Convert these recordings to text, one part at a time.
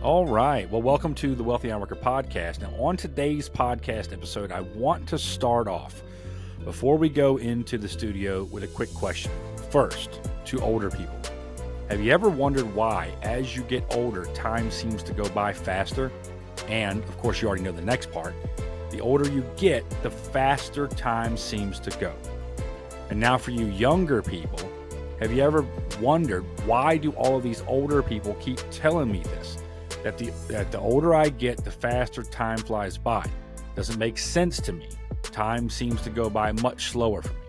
All right. Well, welcome to the Wealthy Ironworker podcast. Now, on today's podcast episode, I want to start off before we go into the studio with a quick question. First, to older people, have you ever wondered why, as you get older, time seems to go by faster? And, of course, you already know the next part. The older you get, the faster time seems to go. And now for you younger people, have you ever wondered why do all of these older people keep telling me this? That the older I get, the faster time flies by. Doesn't make sense to me. Time seems to go by much slower for me.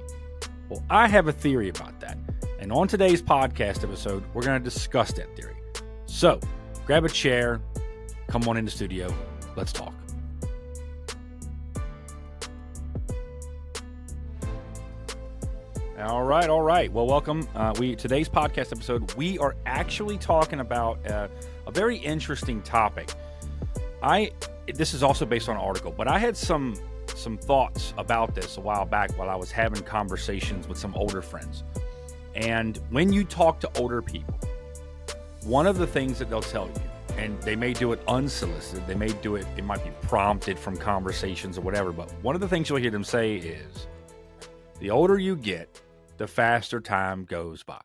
Well, I have a theory about that. And on today's podcast episode, we're going to discuss that theory. So, grab a chair, come on in the studio, let's talk. All right. Well, welcome. Today's podcast episode, we are actually talking about a very interesting topic. This is also based on an article, but I had some thoughts about this a while back while I was having conversations with some older friends. And when you talk to older people, one of the things that they'll tell you, and they may do it unsolicited, it might be prompted from conversations or whatever, but one of the things you'll hear them say is, the older you get, the faster time goes by.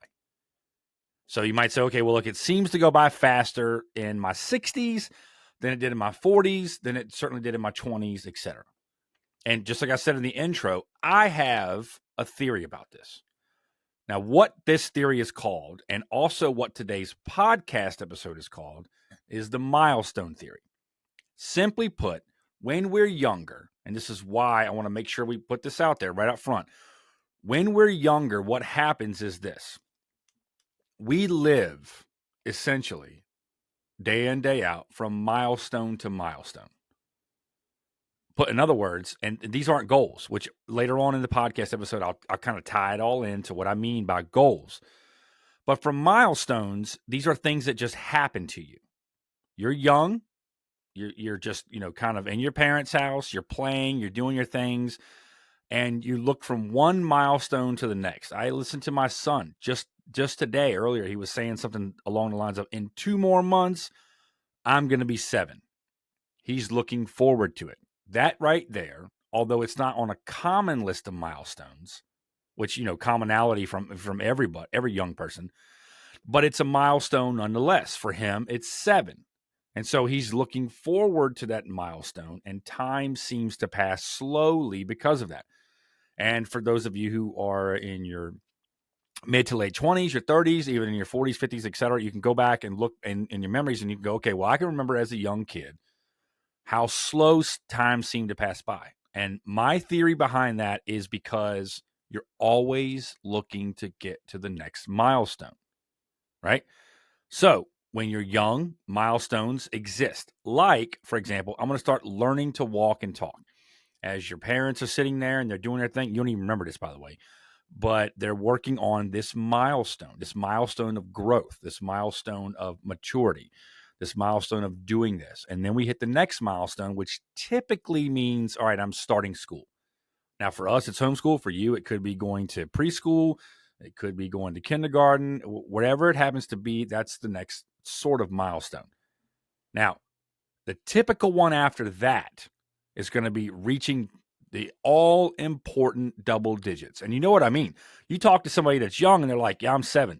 So you might say, okay, well, look, it seems to go by faster in my 60s than it did in my 40s, than it certainly did in my 20s, etc. And just like I said in the intro, I have a theory about this. Now, what this theory is called, and also what today's podcast episode is called, is the Milestone Theory. Simply put, when we're younger, and this is why I want to make sure we put this out there right up front. When we're younger, what happens is this. We live, essentially, day in, day out, from milestone to milestone. Put in other words, and these aren't goals, which later on in the podcast episode, I'll kind of tie it all into what I mean by goals. But from milestones, these are things that just happen to you. You're young. You're just, kind of in your parents' house. You're playing. You're doing your things. And you look from one milestone to the next. I listened to my son just today, earlier. He was saying something along the lines of, in 2 more months, I'm going to be 7. He's looking forward to it. That right there, although it's not on a common list of milestones, which, commonality from every young person, but it's a milestone nonetheless. For him, it's 7. And so he's looking forward to that milestone, and time seems to pass slowly because of that. And for those of you who are in your mid to late 20s, your 30s, even in your 40s, 50s, et cetera, you can go back and look in your memories and you can go, okay, well, I can remember as a young kid how slow time seemed to pass by. And my theory behind that is because you're always looking to get to the next milestone, right? So when you're young, milestones exist. Like, for example, I'm going to start learning to walk and talk. As your parents are sitting there and they're doing their thing, you don't even remember this, by the way, but they're working on this milestone of growth, this milestone of maturity, this milestone of doing this. And then we hit the next milestone, which typically means, all right, I'm starting school. Now, for us, it's homeschool. For you, it could be going to preschool. It could be going to kindergarten. Whatever it happens to be, that's the next sort of milestone. Now, the typical one after that is going to be reaching the all-important double digits. And you know what I mean? You talk to somebody that's young and they're like, yeah, I'm 7.5.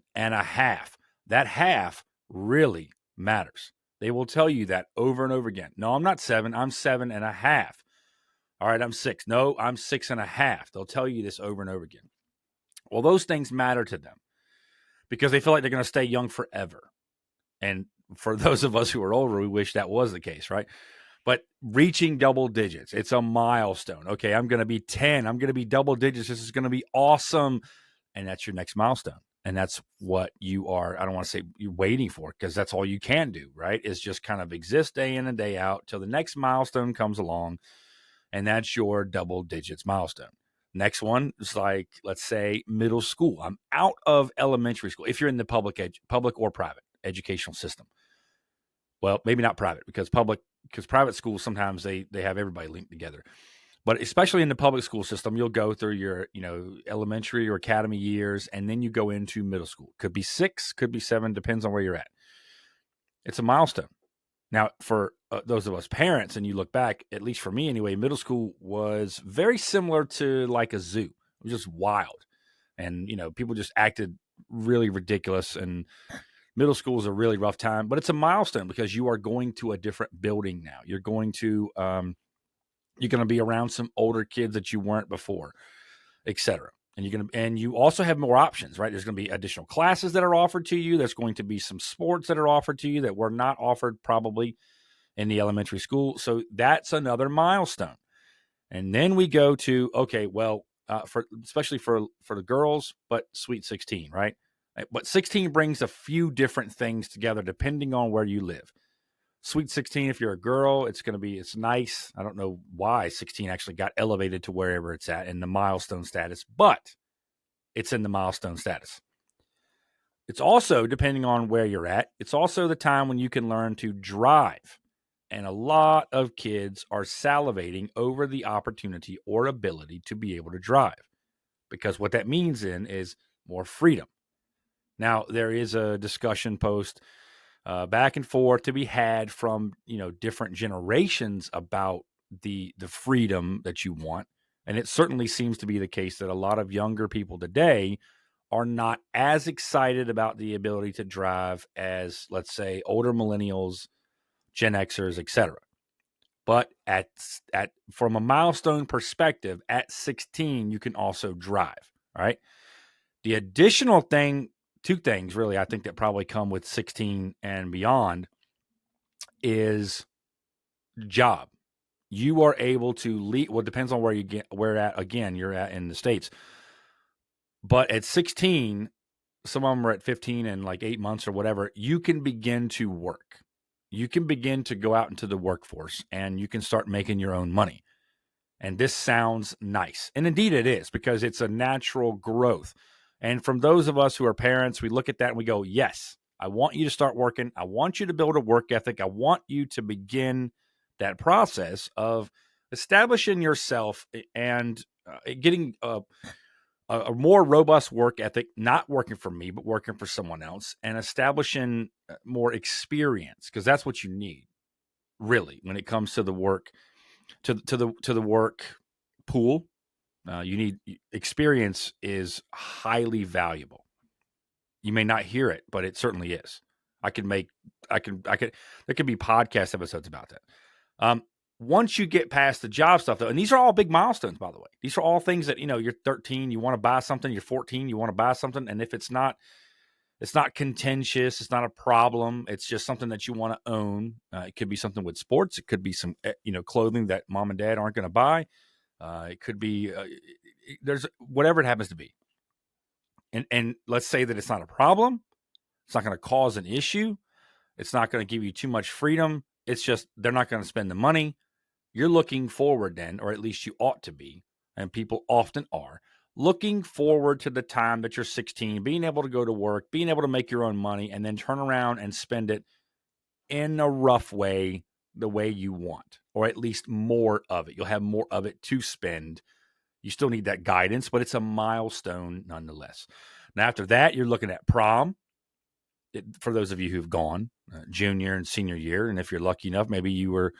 That half really matters. They will tell you that over and over again. No, I'm not 7. I'm 7.5. All right, I'm 6. No, I'm 6.5. They'll tell you this over and over again. Well, those things matter to them because they feel like they're going to stay young forever. And for those of us who are older, we wish that was the case, right? But reaching double digits, it's a milestone. Okay, I'm going to be 10. I'm going to be double digits. This is going to be awesome. And that's your next milestone. And that's what you are, I don't want to say you're waiting for, because that's all you can do, right? Is just kind of exist day in and day out till the next milestone comes along. And that's your double digits milestone. Next one is like, let's say, middle school. I'm out of elementary school. If you're in the public or private educational system. Well, maybe not private, because private schools, sometimes they have everybody linked together. But especially in the public school system, you'll go through your, elementary or academy years, and then you go into middle school. Could be 6, could be 7, depends on where you're at. It's a milestone. Now, for those of us parents, and you look back, at least for me anyway, middle school was very similar to like a zoo. It was just wild. And, people just acted really ridiculous. And middle school is a really rough time, but it's a milestone because you are going to a different building now. You're going to be around some older kids that you weren't before, etc. And you also have more options, right? There's going to be additional classes that are offered to you. There's going to be some sports that are offered to you that were not offered probably in the elementary school. So that's another milestone. And then we go to, okay, well, especially for the girls, but Sweet 16, right? But 16 brings a few different things together depending on where you live. Sweet 16, if you're a girl, it's nice. I don't know why 16 actually got elevated to wherever it's at in the milestone status, but it's in the milestone status. It's also, depending on where you're at, it's also the time when you can learn to drive. And a lot of kids are salivating over the opportunity or ability to be able to drive, because what that means then is more freedom. Now, there is a discussion post back and forth to be had from different generations about the freedom that you want, and it certainly seems to be the case that a lot of younger people today are not as excited about the ability to drive as, let's say, older millennials, Gen Xers, etc. But from a milestone perspective, at 16, you can also drive. All right. The additional thing, two things really, I think that probably come with 16 and beyond is job. You are able to lead. Well, it depends on where you're at in the States. But at 16, some of them are at 15 and like 8 months or whatever, you can begin to work. You can begin to go out into the workforce and you can start making your own money. And this sounds nice. And indeed it is, because it's a natural growth. And from those of us who are parents, we look at that and we go, yes, I want you to start working. I want you to build a work ethic. I want you to begin that process of establishing yourself and getting a more robust work ethic, not working for me, but working for someone else, and establishing more experience, because that's what you need, really, when it comes to the work, to the work pool. You need experience is highly valuable. You may not hear it, but it certainly is. There could be podcast episodes about that. Once you get past the job stuff, though, and these are all big milestones, by the way. These are all things that, you're 13, you want to buy something, you're 14, you want to buy something. And if it's not contentious, it's not a problem, it's just something that you want to own. It could be something with sports. It could be some, clothing that mom and dad aren't going to buy. It could be, there's whatever it happens to be. And let's say that it's not a problem. It's not going to cause an issue. It's not going to give you too much freedom. It's just, they're not going to spend the money. You're looking forward then, or at least you ought to be, and people often are, looking forward to the time that you're 16, being able to go to work, being able to make your own money, and then turn around and spend it in a rough way, the way you want, or at least more of it. You'll have more of it to spend. You still need that guidance, but it's a milestone nonetheless. Now, after that, you're looking at prom. For those of you who've gone junior and senior year, and if you're lucky enough, maybe you were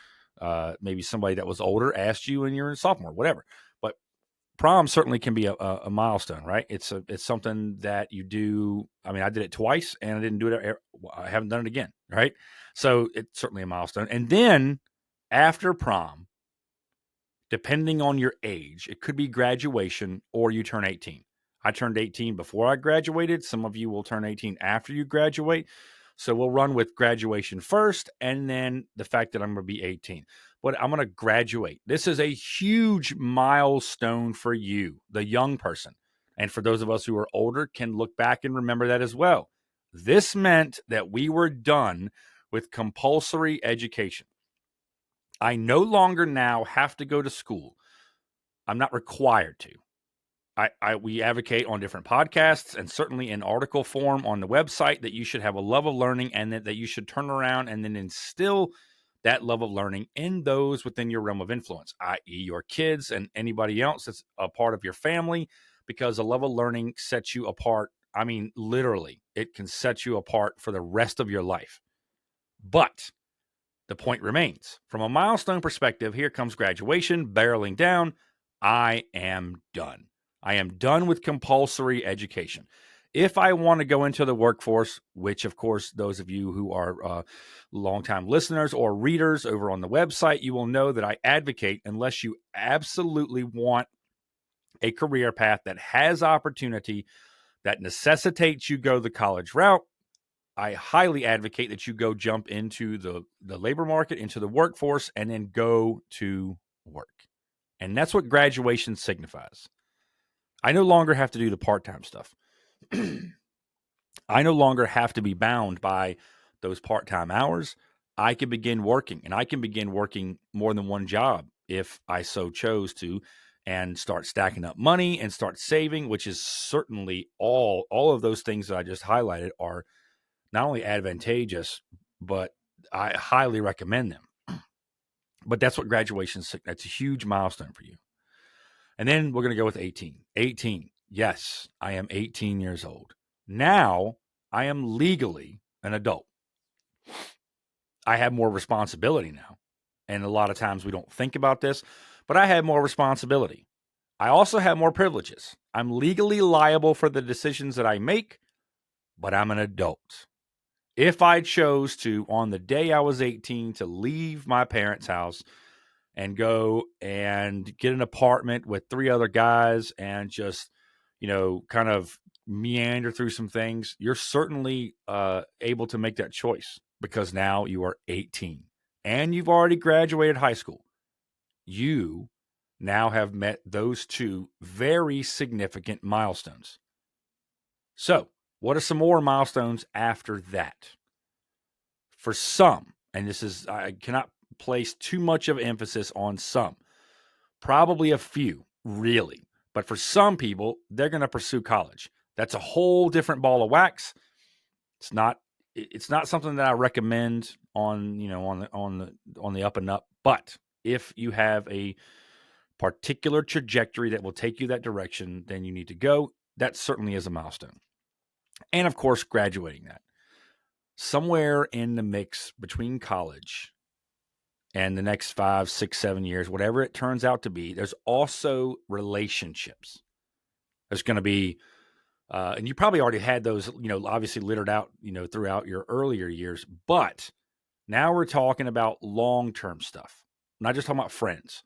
maybe somebody that was older asked you when you're a sophomore, whatever. But prom certainly can be a milestone, right? It's something that you do. I mean, I did it twice, and I didn't do it. I haven't done it again, right? So it's certainly a milestone. And then after prom, depending on your age, it could be graduation or you turn 18. I turned 18 before I graduated. Some of you will turn 18 after you graduate. So we'll run with graduation first, and then the fact that I'm going to be 18. But I'm going to graduate. This is a huge milestone for you, the young person. And for those of us who are older, can look back and remember that as well. This meant that we were done with compulsory education. I no longer now have to go to school. I'm not required to. We advocate on different podcasts and certainly in article form on the website that you should have a love of learning, and that you should turn around and then instill that love of learning in those within your realm of influence, i.e. your kids and anybody else that's a part of your family, because a love of learning sets you apart. I mean, literally, it can set you apart for the rest of your life. But The point remains. From a milestone perspective, here comes graduation, barreling down. I am done. I am done with compulsory education. If I want to go into the workforce, which, of course, those of you who are longtime listeners or readers over on the website, you will know that I advocate, unless you absolutely want a career path that has opportunity, that necessitates you go the college route, I highly advocate that you go jump into the labor market, into the workforce, and then go to work. And that's what graduation signifies. I no longer have to do the part-time stuff. I no longer have to be bound by those part-time hours. I can begin working, and I can begin working more than one job if I so chose to, and start stacking up money and start saving, which is certainly all of those things that I just highlighted are not only advantageous, but I highly recommend them. But that's what graduation, that's a huge milestone for you. And then we're going to go with 18. 18. Yes, I am 18 years old. Now I am legally an adult. I have more responsibility now. And a lot of times we don't think about this, but I have more responsibility. I also have more privileges. I'm legally liable for the decisions that I make, but I'm an adult. If I chose to, on the day I was 18, to leave my parents' house and go and get an apartment with 3 other guys and just, kind of meander through some things, you're certainly able to make that choice because now you are 18 and you've already graduated high school. You now have met those 2 very significant milestones. So, what are some more milestones after that? For some, and I cannot place too much of emphasis on some, probably a few, really. But for some people, they're going to pursue college. That's a whole different ball of wax. It's not something that I recommend on the up and up. But if you have a particular trajectory that will take you that direction, then you need to go. That certainly is a milestone. And of course, graduating that. Somewhere in the mix between college and the next 5, 6, 7 years, whatever it turns out to be, there's also relationships. There's going to be, and you probably already had those, obviously littered out, throughout your earlier years. But now we're talking about long-term stuff, not just talking about friends.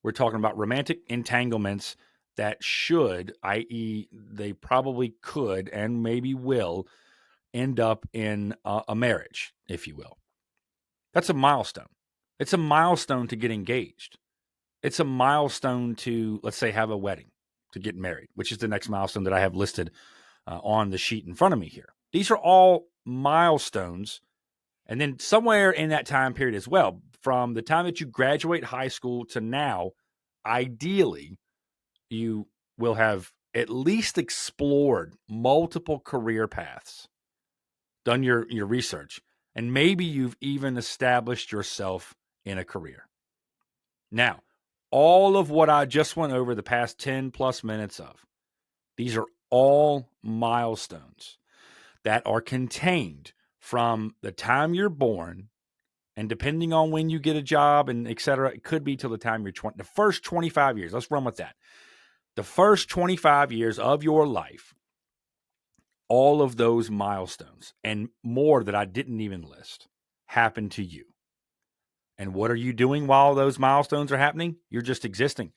We're talking about romantic entanglements that should, i.e., they probably could and maybe will end up in a marriage, if you will. That's a milestone. It's a milestone to get engaged. It's a milestone to, let's say, have a wedding, to get married, which is the next milestone that I have listed on the sheet in front of me here. These are all milestones. And then somewhere in that time period as well, from the time that you graduate high school to now, ideally, you will have at least explored multiple career paths, done your research, and maybe you've even established yourself in a career. Now, all of what I just went over the past 10 plus minutes of, these are all milestones that are contained from the time you're born, and depending on when you get a job and et cetera, it could be till the time you're 20, the first 25 years. Let's run with that. The first 25 years of your life, all of those milestones and more that I didn't even list happen to you. And what are you doing while those milestones are happening? You're just existing.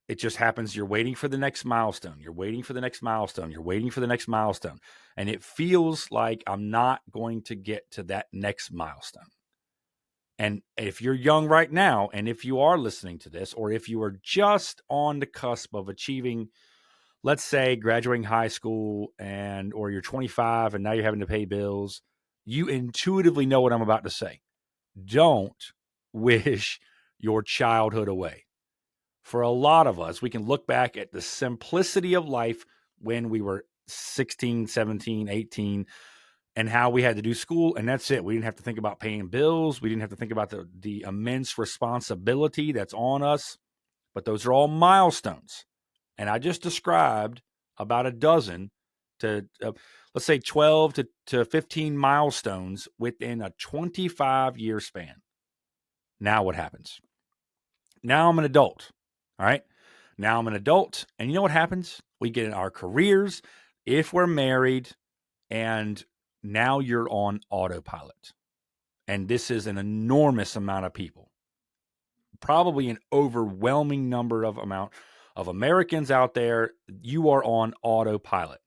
It just happens. You're waiting for the next milestone. You're waiting for the next milestone. You're waiting for the next milestone. And it feels like I'm not going to get to that next milestone. And if you're young right now, and if you are listening to this, or if you are just on the cusp of achieving, let's say, graduating high school, or you're 25 and now you're having to pay bills, you intuitively know what I'm about to say. Don't wish your childhood away. For a lot of us, we can look back at the simplicity of life when we were 16, 17, 18, and how we had to do school, and that's it. We didn't have to think about paying bills. We didn't have to think about the immense responsibility that's on us. But those are all milestones. And I just described about a dozen to, let's say, 12 to 15 milestones within a 25-year span. Now what happens? Now I'm an adult. All right. Now I'm an adult. And you know what happens? We get in our careers if we're married, and now you're on autopilot. And this is an enormous amount of people, probably an overwhelming number of amount of Americans out there. You are on autopilot.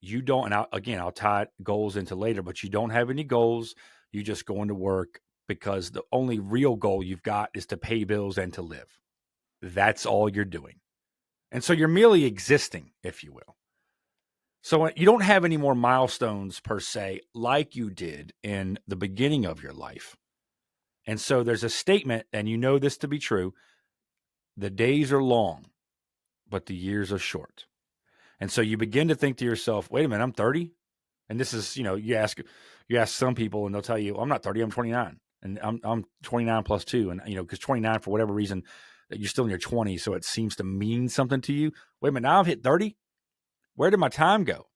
You don't, and I'll tie goals into later, but you don't have any goals. You just go into work because the only real goal you've got is to pay bills and to live. That's all you're doing. And so you're merely existing, if you will. So you don't have any more milestones per se like you did in the beginning of your life. And so there's a statement, and you know this to be true: the days are long, but the years are short. And so you begin to think to yourself, wait a minute, I'm 30. And this is, you ask some people and they'll tell you, I'm not 30, I'm 29. And I'm 29 plus 2. And, because 29, for whatever reason, that you're still in your 20s, so it seems to mean something to you. Wait a minute, now I've hit 30? Where did my time go?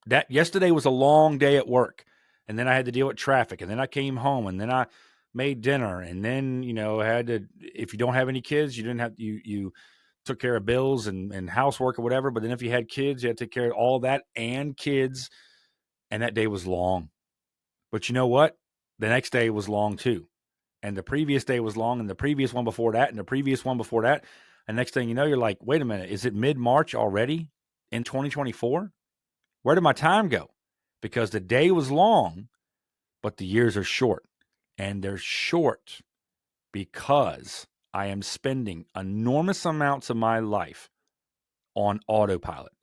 That yesterday was a long day at work, and then I had to deal with traffic, and then I came home, and then I made dinner, and then, had to, if you don't have any kids, you didn't have, you took care of bills and housework or whatever. But then if you had kids, you had to take care of all that and kids. And that day was long. But you know what? The next day was long too. And the previous day was long, and the previous one before that, and the previous one before that. And next thing you know, you're like, wait a minute, is it mid-March already in 2024? Where did my time go? Because the day was long, but the years are short. And they're short because I am spending enormous amounts of my life on autopilot.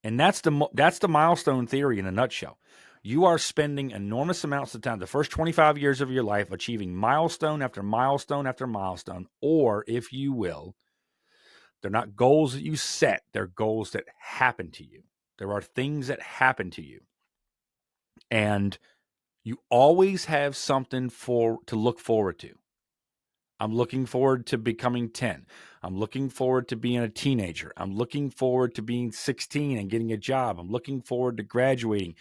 And that's the milestone theory in a nutshell. You are spending enormous amounts of time, the first 25 years of your life, achieving milestone after milestone after milestone, or if you will, they're not goals that you set, they're goals that happen to you. There are things that happen to you. And you always have something to look forward to. I'm looking forward to becoming 10. I'm looking forward to being a teenager. I'm looking forward to being 16 and getting a job. I'm looking forward to graduating.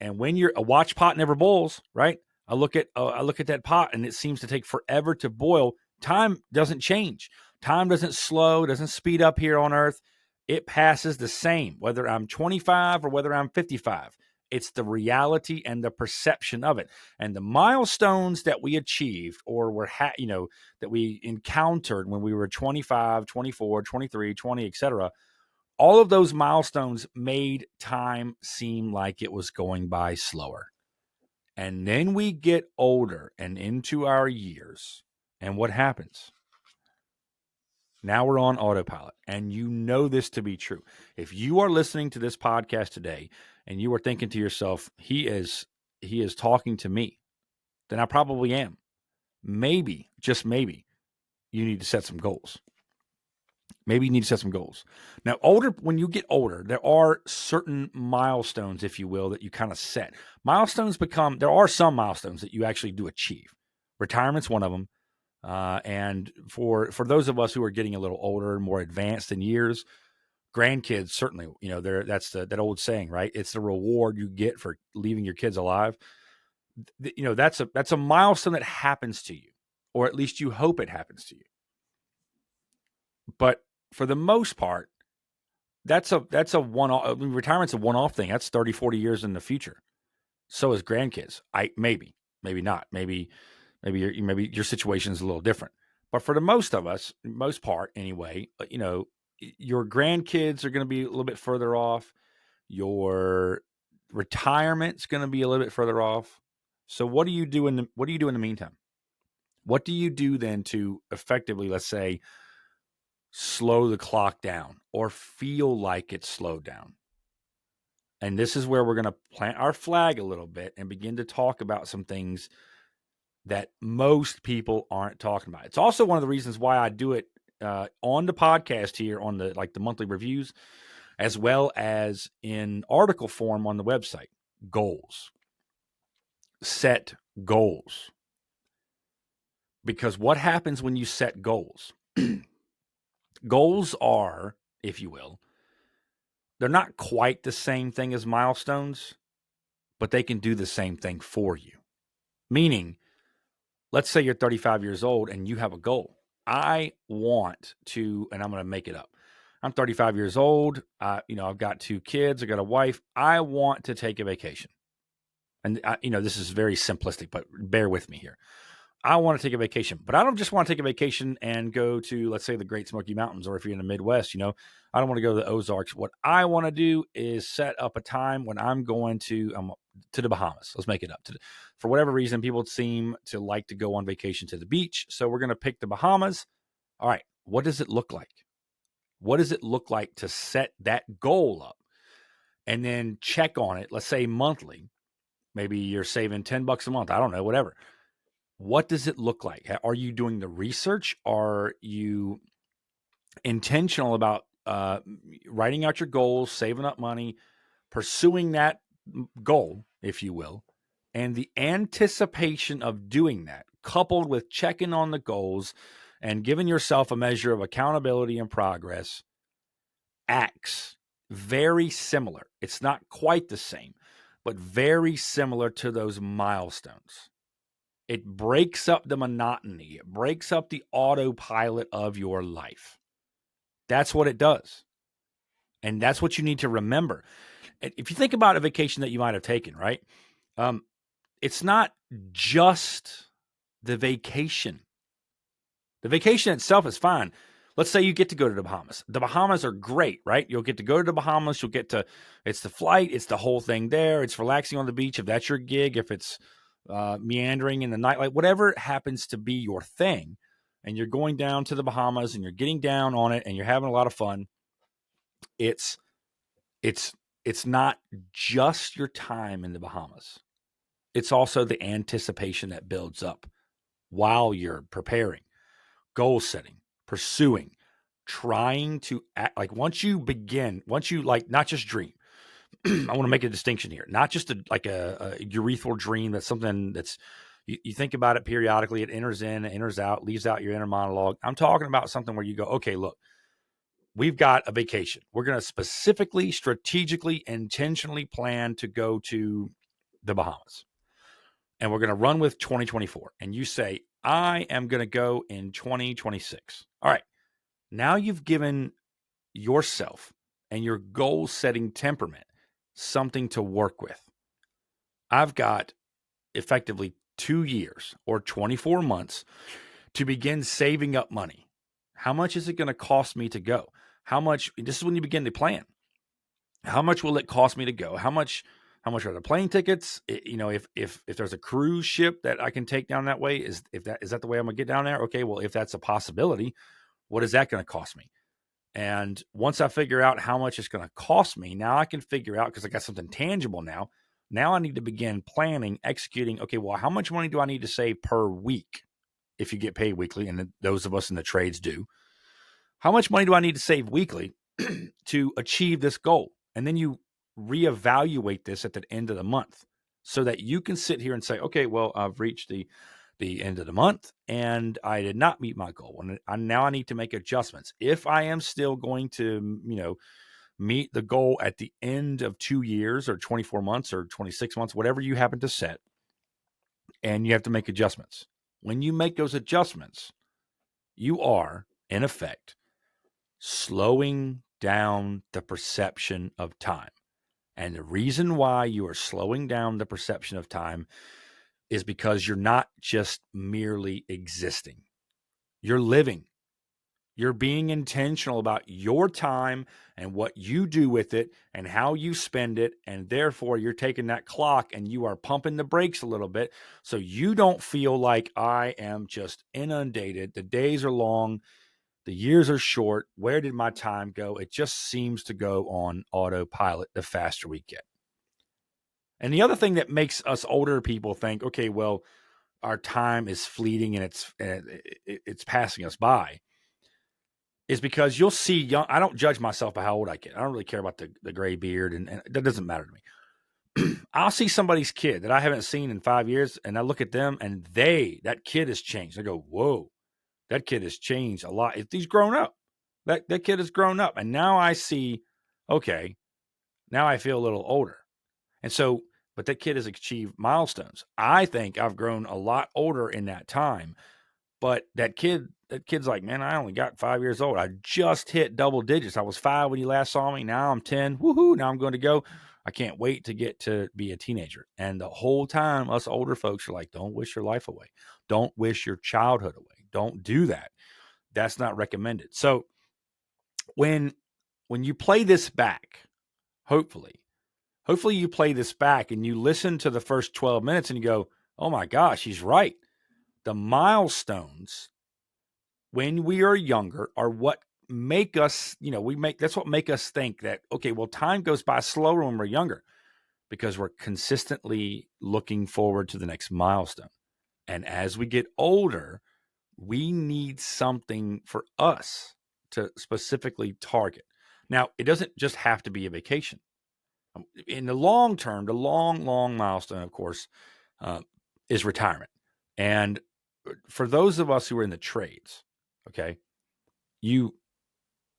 And when you're a watch pot never boils, right? I look at that pot, and it seems to take forever to boil. Time doesn't change. Time doesn't slow, doesn't speed up here on Earth. It passes the same, whether I'm 25 or whether I'm 55. It's the reality and the perception of it. And the milestones that we achieved or that we encountered when we were 25, 24, 23, 20, etc., all of those milestones made time seem like it was going by slower. And then we get older and into our years. And what happens? Now we're on autopilot. And you know this to be true. If you are listening to this podcast today and you are thinking to yourself, he is talking to me, then I probably am. Maybe, just maybe, you need to set some goals. Maybe you need to set some goals. Now, when you get older, there are certain milestones, if you will, that you kind of set. There are some milestones that you actually do achieve. Retirement's one of them. And for those of us who are getting a little older, more advanced in years, grandkids, certainly, that's that old saying, right? It's the reward you get for leaving your kids alive. That's a milestone that happens to you, or at least you hope it happens to you. But for the most part, that's a one-off. Retirement's a one-off thing. That's 30, 40 years in the future. So is grandkids. Maybe not. Maybe your situation is a little different. But for the most part anyway, your grandkids are going to be a little bit further off. Your retirement's going to be a little bit further off. So what do you do in the meantime? What do you do then to effectively, let's say, slow the clock down or feel like it's slowed down? And this is where we're going to plant our flag a little bit and begin to talk about some things that most people aren't talking about. It's also one of the reasons why I do it on the podcast here on the monthly reviews, as well as in article form on the website. Goals. Set goals. Because what happens when you set goals? Goals are, if you will, they're not quite the same thing as milestones, but they can do the same thing for you. Meaning, let's say you're 35 years old and you have a goal. I want to, and I'm going to make it up. I'm 35 years old. I've got 2 kids. I got a wife. I want to take a vacation. And this is very simplistic, but bear with me here. I want to take a vacation, but I don't just want to take a vacation and go to, let's say, the Great Smoky Mountains, or if you're in the Midwest, I don't want to go to the Ozarks. What I want to do is set up a time when I'm going to the Bahamas. Let's make it up. For whatever reason, people seem to like to go on vacation to the beach, so we're going to pick the Bahamas. All right, what does it look like? What does it look like to set that goal up and then check on it, let's say monthly? Maybe you're saving $10 a month. I don't know, whatever. What does it look like? Are you doing the research? Are you intentional about writing out your goals, saving up money, pursuing that goal, if you will, and the anticipation of doing that, coupled with checking on the goals and giving yourself a measure of accountability and progress, acts very similar. It's not quite the same, but very similar to those milestones. It breaks up the monotony. It breaks up the autopilot of your life. That's what it does. And that's what you need to remember. If you think about a vacation that you might have taken, right? It's not just the vacation. The vacation itself is fine. Let's say you get to go to the Bahamas. The Bahamas are great, right? You'll get to go to the Bahamas. It's the flight. It's the whole thing there. It's relaxing on the beach if that's your gig. If it's meandering in the nightlight, whatever happens to be your thing, and you're going down to the Bahamas and you're getting down on it and you're having a lot of fun. It's not just your time in the Bahamas. It's also the anticipation that builds up while you're preparing, goal setting, pursuing, trying to act. Like once you not just dream. I want to make a distinction here. Not just a urethral dream. That's something that's you think about it periodically. It enters in, enters out, leaves out your inner monologue. I'm talking about something where you go, okay, look, we've got a vacation. We're going to specifically, strategically, intentionally plan to go to the Bahamas. And we're going to run with 2024. And you say, I am going to go in 2026. All right. Now you've given yourself and your goal-setting temperament something to work with. I've got effectively 2 years or 24 months to begin saving up money. How much is it going to cost me to go? How much? This is when you begin to plan. How much will it cost me to go? How much are the plane tickets? If there's a cruise ship that I can take down that way, is that the way I'm going to get down there? Okay, well, if that's a possibility, what is that going to cost me? And once I figure out how much it's going to cost me, now I can figure out, because I got something tangible now. Now I need to begin planning, executing. Okay, well, how much money do I need to save per week if you get paid weekly? And those of us in the trades do. How much money do I need to save weekly to achieve this goal? And then you reevaluate this at the end of the month so that you can sit here and say, okay, well, I've reached the end of the month and I did not meet my goal. And now I need to make adjustments. If I am still going to, meet the goal at the end of 2 years or 24 months or 26 months, whatever you happen to set, and you have to make adjustments. When you make those adjustments, you are, in effect, slowing down the perception of time. And the reason why you are slowing down the perception of time is because you're not just merely existing. You're living. You're being intentional about your time and what you do with it and how you spend it. And therefore, you're taking that clock and you are pumping the brakes a little bit so you don't feel like I am just inundated. The days are long. The years are short. Where did my time go? It just seems to go on autopilot the faster we get. And the other thing that makes us older people think, okay, well, our time is fleeting and it's passing us by, is because you'll see young. I don't judge myself by how old I get. I don't really care about the gray beard, and that doesn't matter to me. I'll see somebody's kid that I haven't seen in 5 years, and I look at them, and that kid has changed. I go, whoa, that kid has changed a lot. He's grown up. That kid has grown up, and now I see, okay, now I feel a little older. And so but that kid has achieved milestones. I think I've grown a lot older in that time, but that kid's like, man, I only got 5 years old. I just hit double digits. I was 5 when you last saw me. Now I'm 10. Woohoo. Now I'm going to go. I can't wait to get to be a teenager. And the whole time, us older folks are like, don't wish your life away. Don't wish your childhood away. Don't do that. That's not recommended. So when you play this back, hopefully you play this back and you listen to the first 12 minutes and you go, oh my gosh, he's right. The milestones when we are younger are what make us, that's what make us think that, okay, well, time goes by slower when we're younger because we're consistently looking forward to the next milestone. And as we get older, we need something for us to specifically target. Now, it doesn't just have to be a vacation. In the long term, the long milestone, of course, is retirement. And for those of us who are in the trades, okay,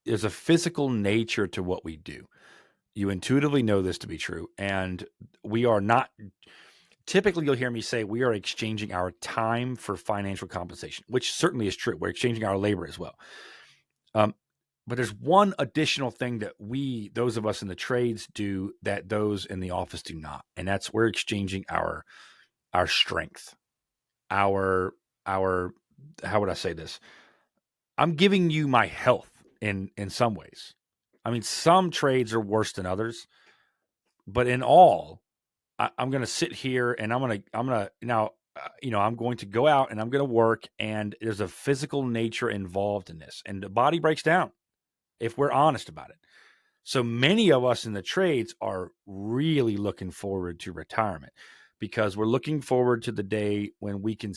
there's a physical nature to what we do. You intuitively know this to be true. And we are not, typically you'll hear me say we are exchanging our time for financial compensation, which certainly is true. We're exchanging our labor as well. But there's one additional thing that those of us in the trades do that those in the office do not. And that's we're exchanging our strength, our, how would I say this? I'm giving you my health in some ways. I mean, some trades are worse than others, but in all, I'm going to sit here and I'm going to go out and I'm going to work, and there's a physical nature involved in this, and the body breaks down if we're honest about it. So many of us in the trades are really looking forward to retirement because we're looking forward to the day when we can,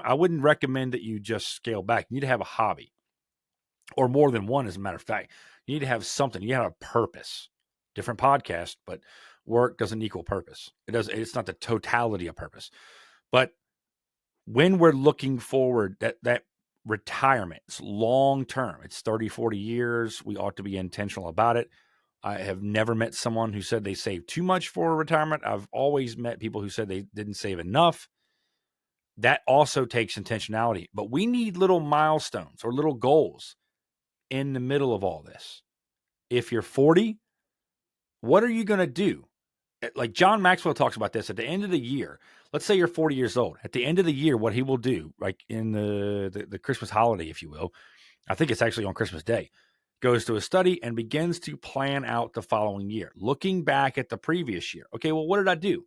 I wouldn't recommend that you just scale back. You need to have a hobby, or more than one, as a matter of fact. You need to have something. You have a purpose. Different podcast, but work doesn't equal purpose. It's not the totality of purpose. But when we're looking forward, that retirement, it's long term. It's 30, 40 years. We ought to be intentional about it. I have never met someone who said they saved too much for retirement. I've always met people who said they didn't save enough. That also takes intentionality. But we need little milestones or little goals in the middle of all this. If you're 40, what are you going to do? Like John Maxwell talks about this at the end of the year. Let's say you're 40 years old. At the end of the year, what he will do, like in the Christmas holiday, if you will, I think it's actually on Christmas Day, goes to a study and begins to plan out the following year, looking back at the previous year. Okay, well, what did I do?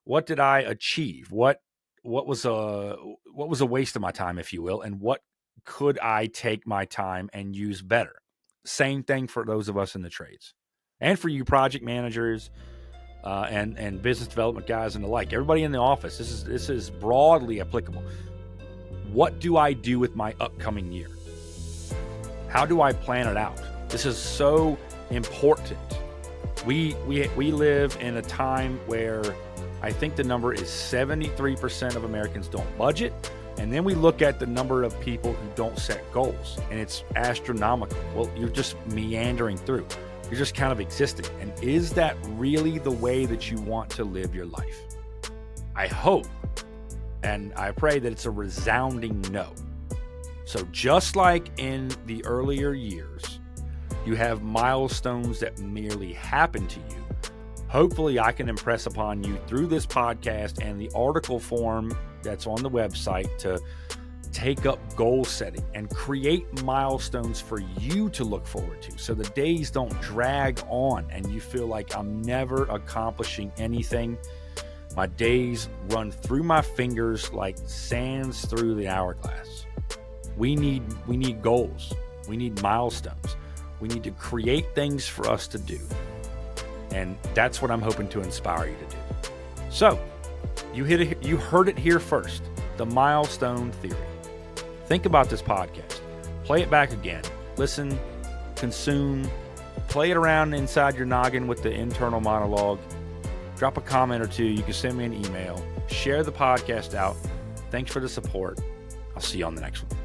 What did I achieve? What was a waste of my time, if you will, and what could I take my time and use better? Same thing for those of us in the trades, and for you project managers and business development guys and the like. Everybody in the office. This is broadly applicable. What do I do with my upcoming year? How do I plan it out? This is so important. We live in a time where I think the number is 73% of Americans don't budget. And then we look at the number of people who don't set goals, and it's astronomical. Well, you're just meandering through. You're just kind of existing. And is that really the way that you want to live your life? I hope and I pray that it's a resounding no. So just like in the earlier years, you have milestones that merely happen to you. Hopefully I can impress upon you through this podcast and the article form that's on the website to take up goal setting and create milestones for you to look forward to, so the days don't drag on and you feel like I'm never accomplishing anything. My days run through my fingers like sands through the hourglass. We need goals. We need milestones. We need to create things for us to do. And that's what I'm hoping to inspire you to do. So, you heard it here first, the Milestone Theory. Think about this podcast. Play it back again. Listen, consume, play it around inside your noggin with the internal monologue. Drop a comment or two. You can send me an email. Share the podcast out. Thanks for the support. I'll see you on the next one.